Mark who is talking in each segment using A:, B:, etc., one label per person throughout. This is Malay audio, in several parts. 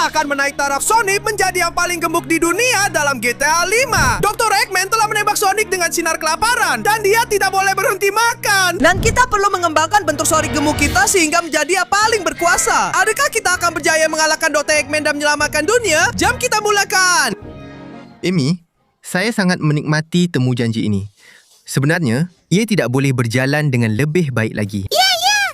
A: kita akan menaik taraf Sonic menjadi yang paling gemuk di dunia dalam GTA 5. Dr. Eggman telah menembak Sonic dengan sinar kelaparan dan dia tidak boleh berhenti makan. Dan kita perlu mengembangkan bentuk Sonic gemuk kita sehingga menjadi yang paling berkuasa. Adakah kita akan berjaya mengalahkan Dr. Eggman dan menyelamatkan dunia? Jam kita mulakan.
B: Amy, saya sangat menikmati temu janji ini. Sebenarnya, ia tidak boleh berjalan dengan lebih baik lagi.
C: Ya,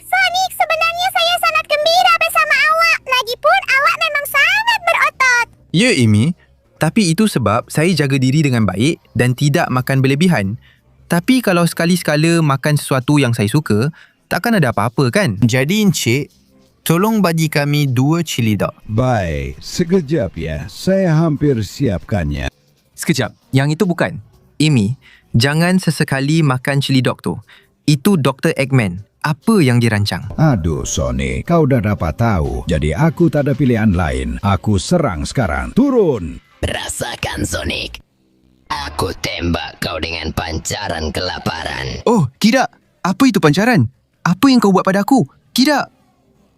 C: Sonic, sebenarnya saya sangat gembira bersama awak. Lagipun awak memang sangat berotot.
B: Ya, Amy. Tapi itu sebab saya jaga diri dengan baik dan tidak makan berlebihan. Tapi kalau sekali-sekala makan sesuatu yang saya suka, takkan ada apa-apa kan? Jadi Encik, tolong bagi kami 2 chili dog.
D: Baik, sekejap ya. Saya hampir siapkannya.
B: Sekejap, yang itu bukan. Amy, jangan sesekali makan chili dog tu. Itu Dr. Eggman. Apa yang dirancang?
D: Aduh, Sonic, kau dah dapat tahu. Jadi aku tak ada pilihan lain. Aku serang sekarang. Turun!
E: Rasakan, Sonic. Aku tembak kau dengan pancaran kelaparan.
B: Oh, tidak. Apa itu pancaran? Apa yang kau buat pada aku? Tidak.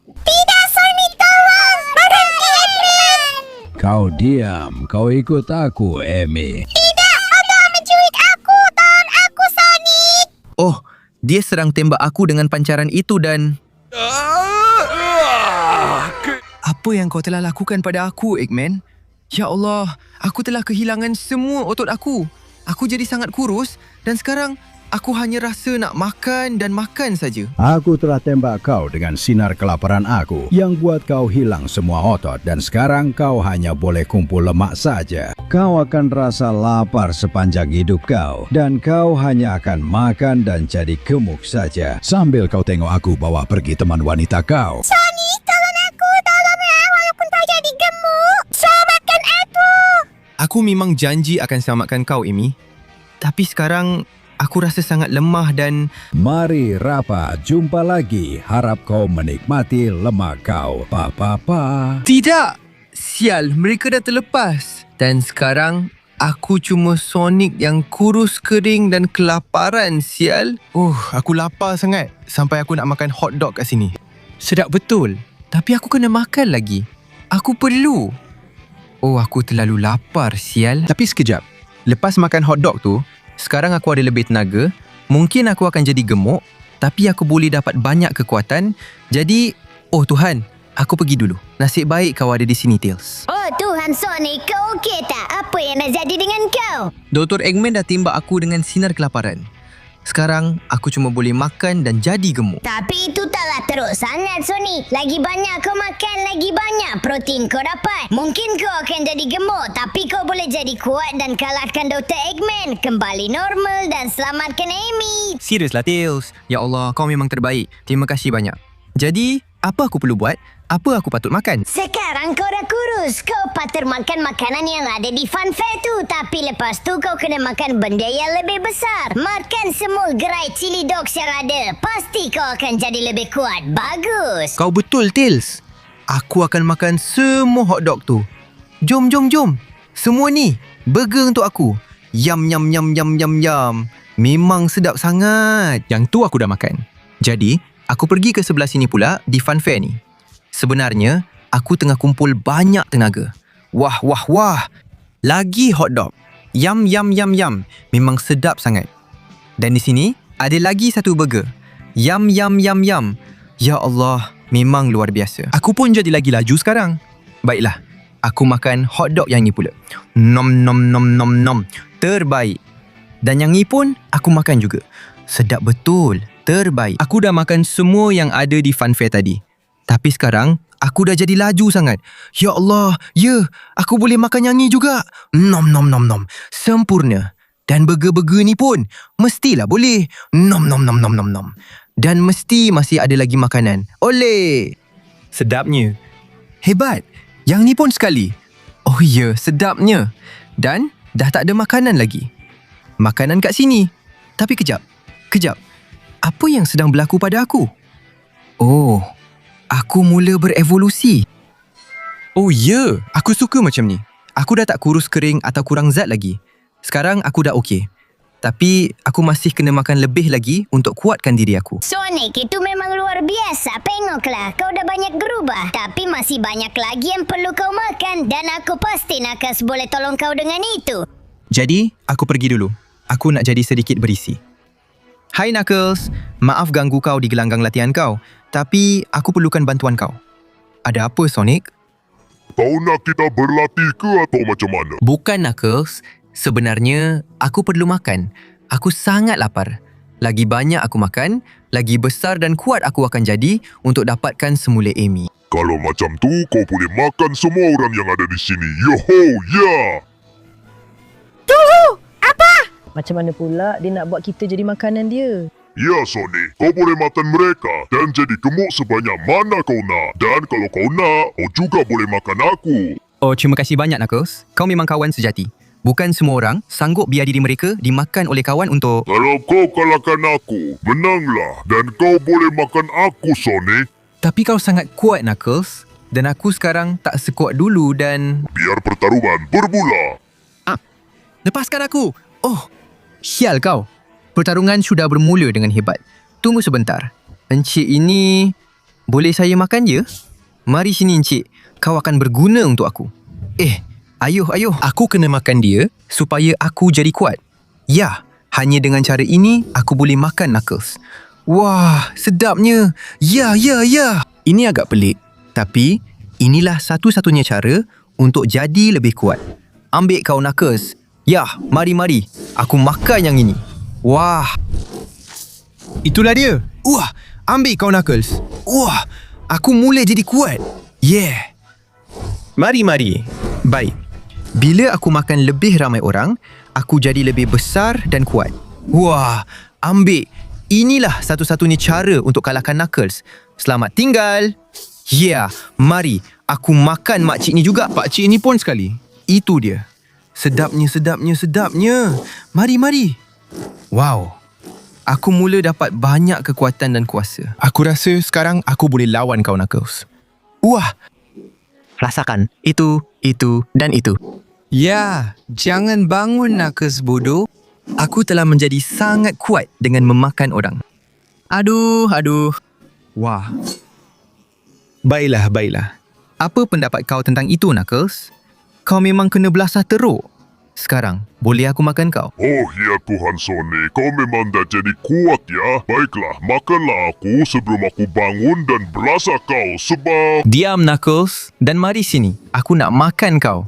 C: Tidak, Sonic, tolong. Berhenti, Eggman.
D: Kau diam. Kau ikut aku, Amy.
C: Tidak, tolong menculik aku. Tolong aku, Sonic.
B: Oh, dia serang tembak aku dengan pancaran itu dan... Apa yang kau telah lakukan pada aku, Eggman? Ya Allah, aku telah kehilangan semua otot aku. Aku jadi sangat kurus dan sekarang aku hanya rasa nak makan dan makan saja.
D: Aku telah tembak kau dengan sinar kelaparan aku yang buat kau hilang semua otot dan sekarang kau hanya boleh kumpul lemak saja. Kau akan rasa lapar sepanjang hidup kau dan kau hanya akan makan dan jadi gemuk saja sambil kau tengok aku bawa pergi teman wanita kau.
C: Sonic, tolong aku. Tolonglah walaupun kau jadi gemuk. Selamatkan aku.
B: Aku memang janji akan selamatkan kau, Amy. Tapi sekarang aku rasa sangat lemah dan...
D: Mari Rafa, jumpa lagi. Harap kau menikmati lemak kau. Pa.
B: Tidak! Sial, mereka dah terlepas. Dan sekarang, aku cuma Sonic yang kurus kering dan kelaparan, sial. Aku lapar sangat. Sampai aku nak makan hot dog kat sini. Sedap betul. Tapi aku kena makan lagi. Aku perlu. Aku terlalu lapar, sial. Tapi sekejap. Lepas makan hot dog tu, sekarang aku ada lebih tenaga. Mungkin aku akan jadi gemuk. Tapi aku boleh dapat banyak kekuatan. Jadi, oh Tuhan, aku pergi dulu. Nasib baik kau ada di sini, Tails.
C: Oh Tuhan, Sonic, kau okey tak? Apa yang nak jadi dengan kau?
B: Dr. Eggman dah tembak aku dengan sinar kelaparan. Sekarang, aku cuma boleh makan dan jadi gemuk.
C: Tapi itu taklah teruk sangat, Sonic. Lagi banyak kau makan, lagi banyak protein kau dapat. Mungkin kau akan jadi gemuk, tapi kau boleh jadi kuat dan kalahkan Dr. Eggman. Kembali normal dan selamatkan Amy.
B: Seriuslah, Tails. Ya Allah, kau memang terbaik. Terima kasih banyak. Jadi, apa aku perlu buat? Apa aku patut makan?
C: Sekarang kau dah kurus. Kau patut makan makanan yang ada di fun fair tu. Tapi lepas tu kau kena makan benda yang lebih besar. Makan semua gerai chili dogs yang ada. Pasti kau akan jadi lebih kuat. Bagus.
B: Kau betul, Tails. Aku akan makan semua hotdog tu. Jom. Semua ni, burger untuk aku. Yum. Memang sedap sangat. Yang tu aku dah makan. Jadi, aku pergi ke sebelah sini pula di fun fair ni. Sebenarnya, aku tengah kumpul banyak tenaga. Wah. Lagi hotdog. Yum. Memang sedap sangat. Dan di sini, ada lagi satu burger. Yum. Ya Allah, memang luar biasa. Aku pun jadi lagi laju sekarang. Baiklah, aku makan hotdog yang ni pula. Nom. Terbaik. Dan yang ni pun, aku makan juga. Sedap betul. Terbaik. Aku dah makan semua yang ada di fun fair tadi. Tapi sekarang, aku dah jadi laju sangat. Ya Allah, aku boleh makan yang ni juga. Nom. Sempurna. Dan burger-burger ni pun, mestilah boleh. Nom. Dan mesti masih ada lagi makanan. Oleh! Sedapnya. Hebat. Yang ni pun sekali. Oh ya, sedapnya. Dan dah tak ada makanan lagi. Makanan kat sini. Tapi kejap. Apa yang sedang berlaku pada aku? Oh, aku mula berevolusi. Oh ya, aku suka macam ni. Aku dah tak kurus kering atau kurang zat lagi. Sekarang aku dah okey. Tapi aku masih kena makan lebih lagi untuk kuatkan diri aku.
C: Sonic, itu memang luar luar biasa. Tengoklah, kau dah banyak berubah. Tapi masih banyak lagi yang perlu kau makan. Dan aku pasti Knuckles boleh tolong kau dengan itu.
B: Jadi, aku pergi dulu. Aku nak jadi sedikit berisi. Hai Knuckles, maaf ganggu kau di gelanggang latihan kau. Tapi, aku perlukan bantuan kau. Ada apa, Sonic?
F: Kau nak kita berlatih ke atau macam mana?
B: Bukan, Knuckles. Sebenarnya, aku perlu makan. Aku sangat lapar. Lagi banyak aku makan, lagi besar dan kuat aku akan jadi untuk dapatkan semula Amy.
F: Kalau macam tu, kau boleh makan semua orang yang ada di sini. Yoho, ya!
G: Macam mana pula dia nak buat kita jadi makanan dia?
F: Ya, Sonic. Kau boleh makan mereka dan jadi gemuk sebanyak mana kau nak. Dan kalau kau nak, kau juga boleh makan aku.
B: Oh, terima kasih banyak, Knuckles. Kau memang kawan sejati. Bukan semua orang sanggup biar diri mereka dimakan oleh kawan untuk...
F: Kalau kau kalahkan aku, menanglah. Dan kau boleh makan aku, Sonic.
B: Tapi kau sangat kuat, Knuckles. Dan aku sekarang tak sekuat dulu dan...
F: Biar pertarungan bermula.
B: Lepaskan aku! Oh, sial kau. Pertarungan sudah bermula dengan hebat. Tunggu sebentar. Encik ini... Boleh saya makan je? Mari sini, Encik. Kau akan berguna untuk aku. Ayuh. Aku kena makan dia supaya aku jadi kuat. Ya, hanya dengan cara ini aku boleh makan Knuckles. Wah, sedapnya. Ya. Ini agak pelik. Tapi, inilah satu-satunya cara untuk jadi lebih kuat. Ambil kau, Knuckles. Ya, mari. Aku makan yang ini. Wah. Itulah dia. Wah, ambil kau, Knuckles. Wah, aku mula jadi kuat. Yeah. Mari. Baik. Bila aku makan lebih ramai orang, aku jadi lebih besar dan kuat. Wah, ambil. Inilah satu-satunya cara untuk kalahkan Knuckles. Selamat tinggal. Ya, mari. Aku makan makcik ni juga. Pakcik ni pun sekali. Itu dia. Sedapnya. Mari. Wow. Aku mula dapat banyak kekuatan dan kuasa. Aku rasa sekarang aku boleh lawan kau, Knuckles. Wah. Rasakan. Itu, dan itu. Ya, jangan bangun, Knuckles bodoh. Aku telah menjadi sangat kuat dengan memakan orang. Aduh. Wah. Baiklah. Apa pendapat kau tentang itu, Knuckles? Kau memang kena belasah teruk. Sekarang, boleh aku makan kau?
F: Oh ya Tuhan Sonic, kau memang dah jadi kuat ya. Baiklah, makanlah aku sebelum aku bangun dan belasah kau sebab...
B: Diam, Knuckles. Dan mari sini. Aku nak makan kau.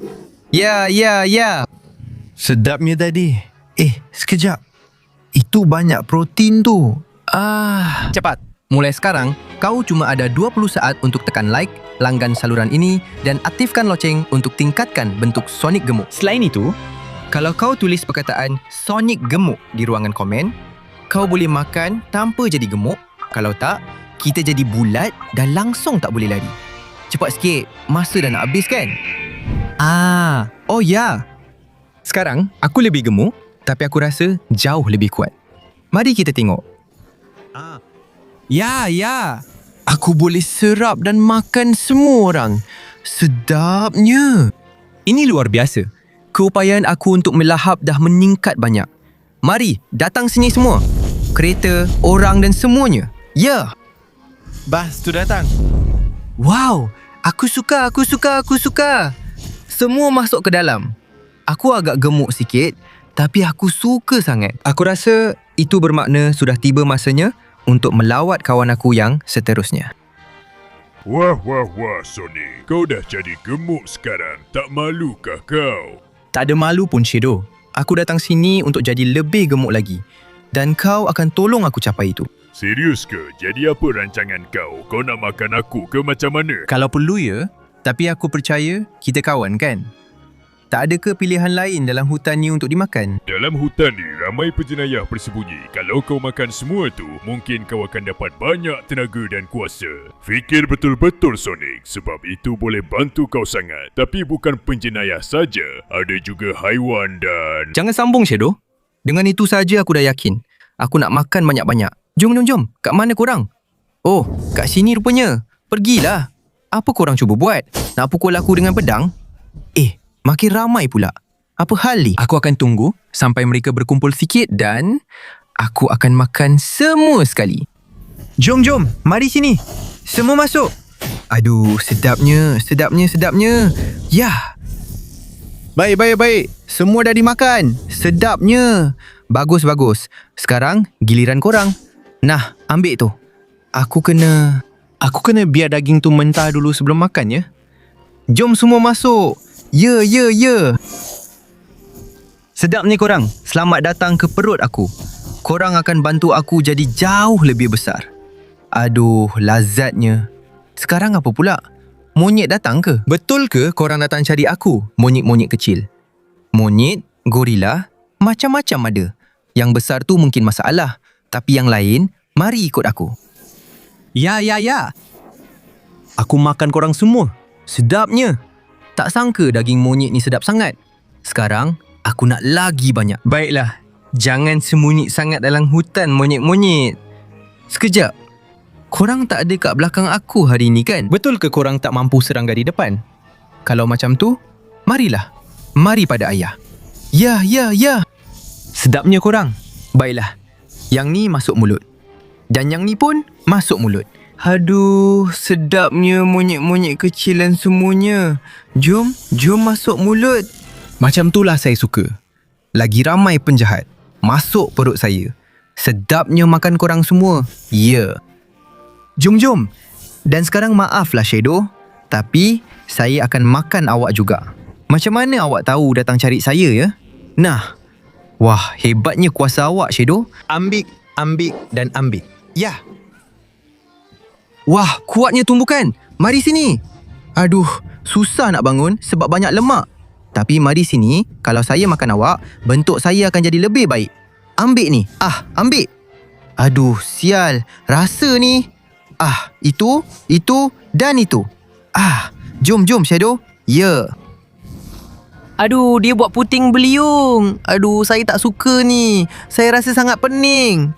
B: Ya. Sedapnya tadi. Sekejap. Itu banyak protein tu. Cepat. Mulai sekarang, kau cuma ada 20 saat untuk tekan like, langgan saluran ini dan aktifkan loceng untuk tingkatkan bentuk Sonic gemuk. Selain itu, kalau kau tulis perkataan Sonic gemuk di ruangan komen, kau boleh makan tanpa jadi gemuk. Kalau tak, kita jadi bulat dan langsung tak boleh lari. Cepat sikit, masa dah nak habis kan? Oh ya. Sekarang, aku lebih gemuk, tapi aku rasa jauh lebih kuat. Mari kita tengok. Ya. Aku boleh serap dan makan semua orang. Sedapnya. Ini luar biasa. Keupayaan aku untuk melahap dah meningkat banyak. Mari, datang sini semua. Kereta, orang dan semuanya. Ya. Bas tu datang. Wow, aku suka. Semua masuk ke dalam. Aku agak gemuk sikit, tapi aku suka sangat. Aku rasa itu bermakna sudah tiba masanya untuk melawat kawan aku yang seterusnya.
F: Wah, Sonic. Kau dah jadi gemuk sekarang. Tak malukah kau?
B: Tak ada malu pun, Shadow. Aku datang sini untuk jadi lebih gemuk lagi. Dan kau akan tolong aku capai itu.
F: Serius ke? Jadi apa rancangan kau? Kau nak makan aku ke macam mana?
B: Kalau perlu ya. Tapi aku percaya kita kawan kan? Tak ada ke pilihan lain dalam hutan ni untuk dimakan?
F: Dalam hutan ni ramai penjenayah bersembunyi. Kalau kau makan semua tu, mungkin kau akan dapat banyak tenaga dan kuasa. Fikir betul-betul, Sonic, sebab itu boleh bantu kau sangat. Tapi bukan penjenayah saja, ada juga haiwan dan...
B: Jangan sambung, Shadow. Dengan itu saja aku dah yakin. Aku nak makan banyak-banyak. Jom. Kat mana korang? Oh, kat sini rupanya. Pergilah. Apa korang cuba buat? Nak pukul aku dengan pedang? Makin ramai pula. Apa hal ni? Aku akan tunggu sampai mereka berkumpul sikit dan aku akan makan semua sekali. Jom, mari sini. Semua masuk. Aduh, sedapnya. Yah. Baik. Semua dah dimakan. Sedapnya. Bagus. Sekarang giliran korang. Nah, ambil tu. Aku kena biar daging tu mentah dulu sebelum makan ya. Jom semua masuk. Ya. Sedapnya korang. Selamat datang ke perut aku. Korang akan bantu aku jadi jauh lebih besar. Aduh, lazatnya. Sekarang apa pula? Monyet datang ke? Betul ke korang datang cari aku? Monyet-monyet kecil. Monyet, gorila, macam-macam ada. Yang besar tu mungkin masalah. Tapi yang lain, mari ikut aku. Ya. Aku makan korang semua. Sedapnya. Tak sangka daging monyet ni sedap sangat. Sekarang, aku nak lagi banyak. Baiklah. Jangan sembunyi sangat dalam hutan, monyet-monyet. Sekejap. Korang tak ada kat belakang aku hari ni kan? Betul ke korang tak mampu serang dari depan? Kalau macam tu, marilah. Mari pada ayah. Ya. Sedapnya korang. Baiklah. Yang ni masuk mulut. Dan yang ni pun masuk mulut. Aduh, sedapnya monyet-monyet kecil dan semuanya. Jom masuk mulut. Macam itulah saya suka. Lagi ramai penjahat masuk perut saya. Sedapnya makan korang semua. Ya. Jom. Dan sekarang maaflah Shadow, tapi saya akan makan awak juga. Macam mana awak tahu datang cari saya ya? Nah. Wah, hebatnya kuasa awak Shadow. Ambil dan ambil. Ya. Wah, kuatnya tumbukan. Mari sini. Aduh, susah nak bangun sebab banyak lemak. Tapi mari sini, kalau saya makan awak, bentuk saya akan jadi lebih baik. Ambil ni. Ambil. Aduh, sial. Rasa ni. Itu dan itu. Jom Shadow. Ya. Aduh, dia buat puting beliung. Aduh, saya tak suka ni. Saya rasa sangat pening.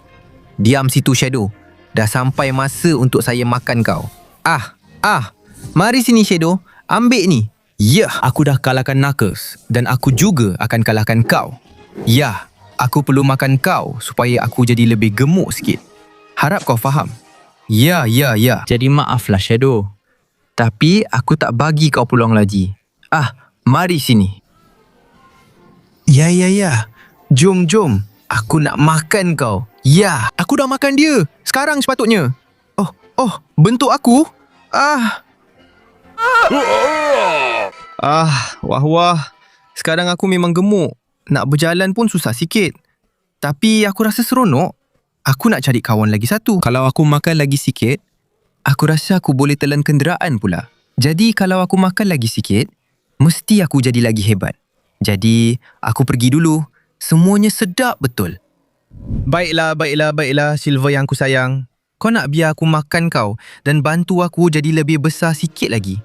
B: Diam situ Shadow. Dah sampai masa untuk saya makan kau. Mari sini Shadow. Ambil ni. Ya, aku dah kalahkan Knuckles. Dan aku juga akan kalahkan kau. Ya, aku perlu makan kau supaya aku jadi lebih gemuk sikit. Harap kau faham. Ya. Jadi maaflah Shadow. Tapi aku tak bagi kau peluang lagi. Mari sini. Ya. Jom. Aku nak makan kau. Ya, aku dah makan dia. Sekarang sepatutnya. Oh, bentuk aku? Wah. Sekarang aku memang gemuk. Nak berjalan pun susah sikit. Tapi aku rasa seronok. Aku nak cari kawan lagi satu. Kalau aku makan lagi sikit, aku rasa aku boleh telan kenderaan pula. Jadi kalau aku makan lagi sikit, mesti aku jadi lagi hebat. Jadi, aku pergi dulu. Semuanya sedap betul. Baiklah, Silver yang aku sayang. Kau nak biar aku makan kau dan bantu aku jadi lebih besar sikit lagi.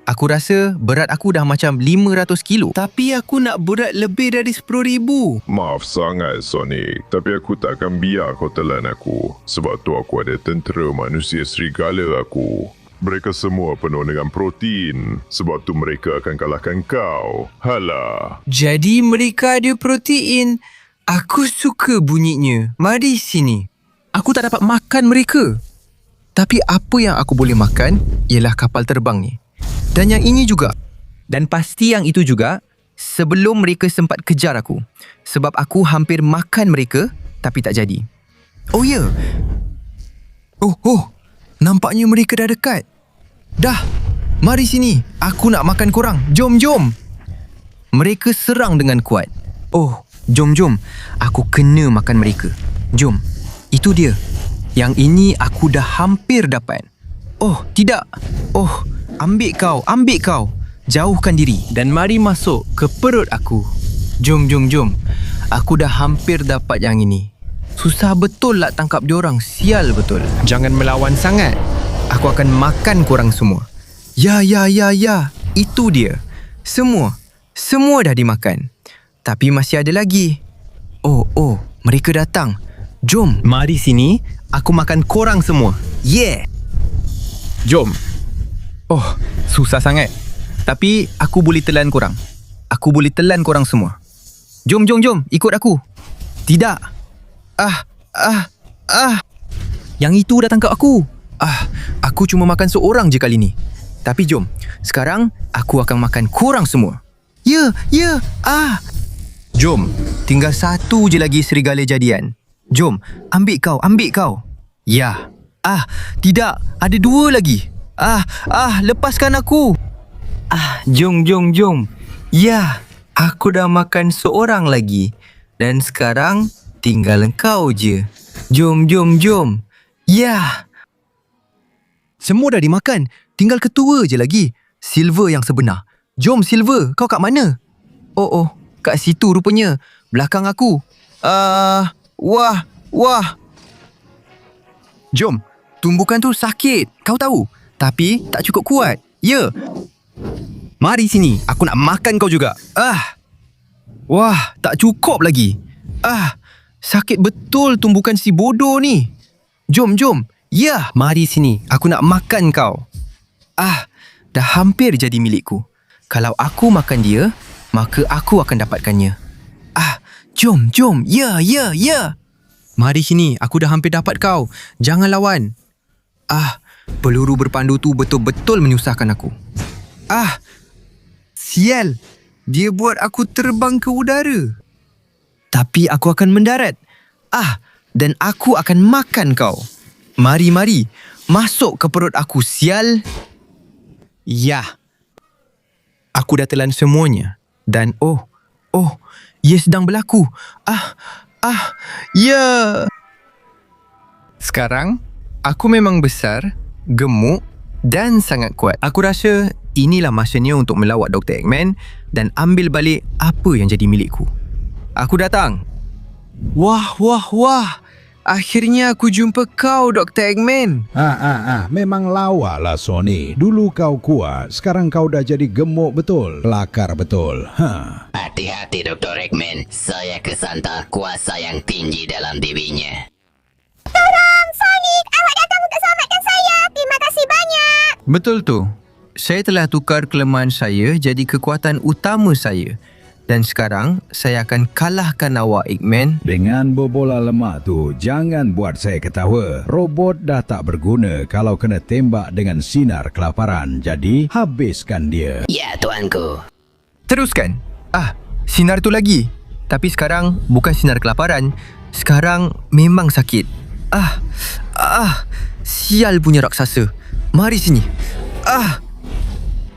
B: Aku rasa berat aku dah macam 500 kilo. Tapi aku nak berat lebih dari 10,000.
F: Maaf sangat Sonic, tapi aku tak akan biar kau telan aku. Sebab tu aku ada tentera manusia serigala aku. Mereka semua penuh dengan protein. Sebab tu mereka akan kalahkan kau. Halah.
B: Jadi mereka ada protein. Aku suka bunyinya. Mari sini. Aku tak dapat makan mereka. Tapi apa yang aku boleh makan ialah kapal terbang ni. Dan yang ini juga. Dan pasti yang itu juga sebelum mereka sempat kejar aku. Sebab aku hampir makan mereka tapi tak jadi. Oh ya. Oh. Nampaknya mereka dah dekat. Dah. Mari sini. Aku nak makan korang. Jom. Mereka serang dengan kuat. Oh, jom. Aku kena makan mereka. Jom. Itu dia. Yang ini aku dah hampir dapat. Oh, tidak. Oh, ambil kau. Jauhkan diri dan mari masuk ke perut aku. Jom. Aku dah hampir dapat yang ini. Susah betul nak tangkap diorang. Sial betul. Jangan melawan sangat. Aku akan makan korang semua. Ya. Itu dia. Semua dah dimakan. Tapi masih ada lagi. Oh, mereka datang. Jom. Mari sini. Aku makan korang semua. Yeah. Jom. Oh, susah sangat. Tapi aku boleh telan korang. Aku boleh telan korang semua. Jom. Ikut aku. Tidak. Yang itu dah tangkap aku. Aku cuma makan seorang je kali ni. Tapi jom, sekarang aku akan makan korang semua. Ya. Jom, tinggal satu je lagi serigala jadian. Jom, ambil kau. Ya. Tidak, ada 2 lagi. Lepaskan aku. Jom. Ya, aku dah makan seorang lagi. Dan sekarang tinggal kau je. Jom. Ya. Semua dah dimakan. Tinggal ketua je lagi. Silver yang sebenar. Jom Silver, kau kat mana? Oh, kat situ rupanya. Belakang aku. Wah. Jom, tumbukan tu sakit. Kau tahu. Tapi tak cukup kuat. Ya. Mari sini, aku nak makan kau juga. Wah, tak cukup lagi. Sakit betul tumbukan si bodoh ni. Jom. Ya, mari sini. Aku nak makan kau. Dah hampir jadi milikku. Kalau aku makan dia, maka aku akan dapatkannya. Jom. Ya. Mari sini, aku dah hampir dapat kau. Jangan lawan. Peluru berpandu tu betul-betul menyusahkan aku. Sial. Dia buat aku terbang ke udara. Tapi aku akan mendarat. Dan aku akan makan kau. Mari. Masuk ke perut aku, sial. Ya. Aku dah telan semuanya. Dan ia sedang berlaku. Ya. Sekarang, aku memang besar, gemuk dan sangat kuat. Aku rasa inilah masanya untuk melawat Dr. Eggman dan ambil balik apa yang jadi milikku. Aku datang. Wah. Akhirnya aku jumpa kau, Dr. Eggman.
D: Memang lawa lah Sonic. Dulu kau kuat, sekarang kau dah jadi gemuk betul. Kelakar betul.
E: Hati-hati Dr. Eggman. Saya kesanta kuasa yang tinggi dalam dirinya.
C: Tolong, Sonic! Awak datang untuk selamatkan saya! Terima kasih banyak!
B: Betul tu. Saya telah tukar kelemahan saya jadi kekuatan utama saya. Dan sekarang, saya akan kalahkan awak, Eggman.
D: Dengan bobola lemak tu, jangan buat saya ketawa. Robot dah tak berguna kalau kena tembak dengan sinar kelaparan. Jadi, habiskan dia.
E: Ya, tuanku.
B: Teruskan. Sinar tu lagi. Tapi sekarang, bukan sinar kelaparan. Sekarang, memang sakit. Sial punya raksasa. Mari sini.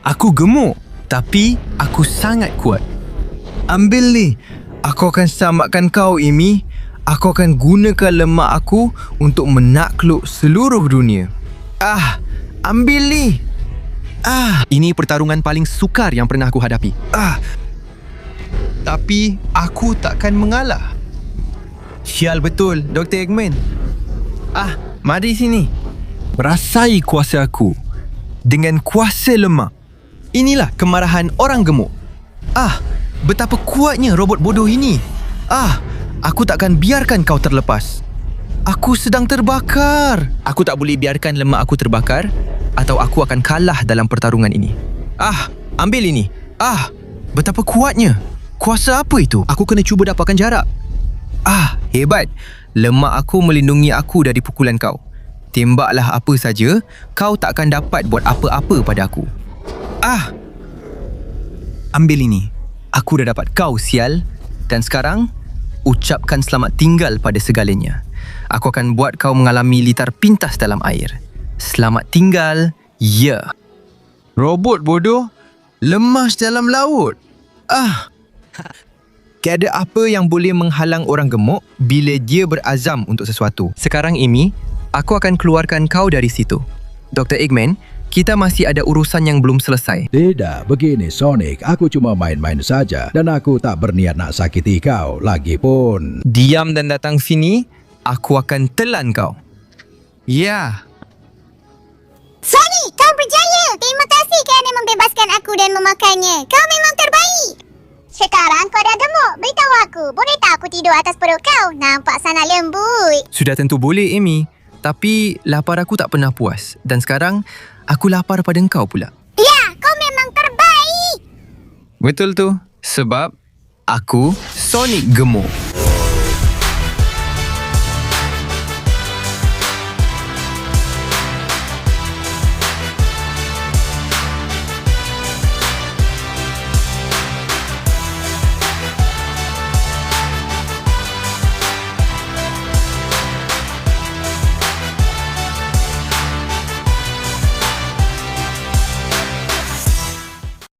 B: Aku gemuk. Tapi, aku sangat kuat. Ambil ni. Aku akan selamatkan kau, Amy. Aku akan gunakan lemak aku untuk menakluk seluruh dunia. Ambil ni. Ini pertarungan paling sukar yang pernah aku hadapi. Tapi aku takkan mengalah. Sial betul, Dr. Eggman. Mari sini. Rasai kuasa aku. Dengan kuasa lemak. Inilah kemarahan orang gemuk. Betapa kuatnya robot bodoh ini. Aku takkan biarkan kau terlepas. Aku sedang terbakar. Aku tak boleh biarkan lemak aku terbakar atau aku akan kalah dalam pertarungan ini. Ambil ini. Betapa kuatnya. Kuasa apa itu? Aku kena cuba dapatkan jarak. Hebat. Lemak aku melindungi aku dari pukulan kau. Tembaklah apa saja, kau tak akan dapat buat apa-apa pada aku. Ambil ini. Aku dah dapat kau, sial. Dan sekarang, ucapkan selamat tinggal pada segalanya. Aku akan buat kau mengalami litar pintas dalam air. Selamat tinggal, ya. Robot bodoh, lemas dalam laut. Tiada apa yang boleh menghalang orang gemuk bila dia berazam untuk sesuatu. Sekarang, Amy, aku akan keluarkan kau dari situ. Dr. Eggman, kita masih ada urusan yang belum selesai.
D: Tidak, begini Sonic. Aku cuma main-main saja. Dan aku tak berniat nak sakiti kau. Lagipun...
B: Diam dan datang sini, aku akan telan kau. Ya.
C: Sonic, kau berjaya! Terima kasih kerana membebaskan aku dan memakannya. Kau memang terbaik! Sekarang kau dah gemuk. Beritahu aku, boleh tak aku tidur atas perut kau? Nampak sangat lembut.
B: Sudah tentu boleh, Amy. Tapi lapar aku tak pernah puas. Dan sekarang, aku lapar pada engkau pula.
C: Ya, kau memang terbaik!
B: Betul tu. Sebab aku Sonic gemuk.